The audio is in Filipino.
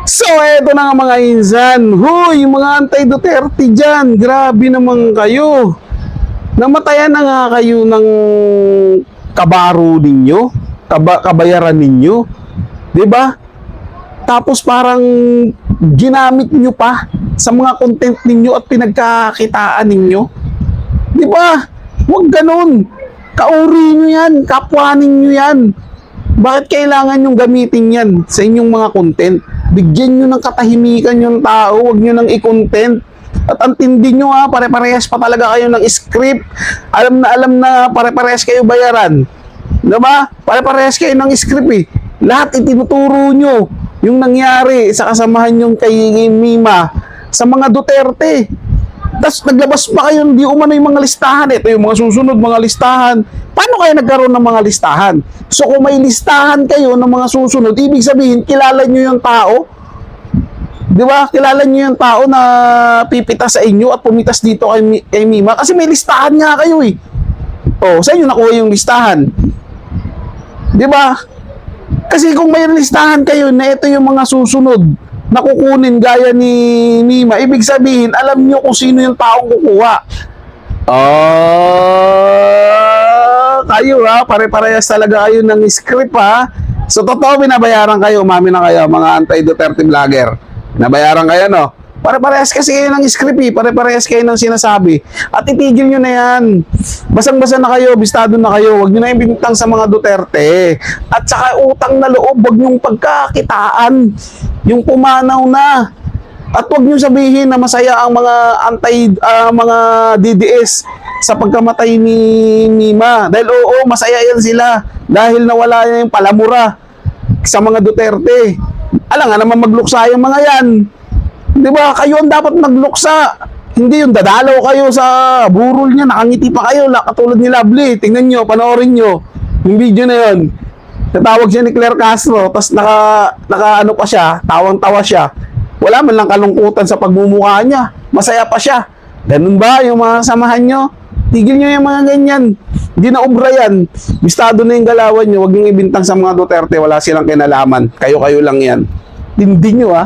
So, eto na nga mga insan. Huy, yung mga anti-Duterte dyan. Grabe naman kayo. Namatayan na nga kayo ng kabaro ninyo. Kabayaran ninyo. 'Di ba? Tapos parang ginamit nyo pa sa mga content ninyo at pinagkakitaan ninyo. 'Di ba? Huwag ganun. Kauri nyo yan. Kapwa ninyo yan. Bakit kailangan yung gamitin yan sa inyong mga content? Bigyan nyo ng katahimikan yung tao, huwag nyo nang i-content. At antindi nyo ha, pare-parehas pa talaga kayo ng script. Alam na pare-parehas kayo bayaran. Diba? Pare-parehas kayo ng script eh. Lahat itinuturo nyo yung nangyari sa kasamahan yung kay Mima sa mga Duterte. Tapos naglabas pa kayo, hindi umano yung mga listahan. Ito yung mga susunod, mga listahan. Paano kayo nagkaroon ng mga listahan? So kung may listahan kayo ng mga susunod, ibig sabihin, kilala nyo yung tao. Di ba? Kilala nyo yung tao na pipita sa inyo at pumitas dito kay Mima. Kasi may listahan nga kayo eh. O, sa inyo nakuha yung listahan. Di ba? Kasi kung may listahan kayo na ito yung mga susunod na kukunin gaya ni Mima, ibig sabihin, alam nyo kung sino yung taong kukuha. Kayo ha, pare-parehas talaga kayo ng script ha. So totoo, binabayaran kayo, mami na kayo, mga anti-Duterte vlogger. Nabayaran kayo, no? Pare-parehas kasi kayo ng script eh, pare-parehas kayo ng sinasabi. At itigil nyo na yan. Basang-basa na kayo, bistado na kayo, huwag nyo na ibintang sa mga Duterte. At saka utang na loob, huwag nyong pagkakitaan. Yung pumanaw na. At huwag nyo sabihin na masaya ang mga mga DDS sa pagkamatay ni Mima. Dahil oo, masaya yan sila. Dahil nawala yung palamura sa mga Duterte. Alam nga naman magluksa yung mga yan. Di ba? Kayo ang dapat magluksa. Hindi yung dadalaw kayo sa burol niya, nakangiti pa kayo, katulad ni Lovely. Tingnan nyo, panoorin nyo yung video na yun. Natawag siya ni Claire Castro, tapos naka ano pa siya, tawang-tawa siya. Wala man lang kalungkutan sa pagmumukha niya. Masaya pa siya. Ganun ba yung mga samahan nyo? Tigil nyo yung mga ganyan. Hindi na obra yan. Bistado na yung galawan nyo. Huwag nyo ibintang sa mga Duterte. Wala silang kinalaman. Kayo-kayo lang yan. Hindi nyo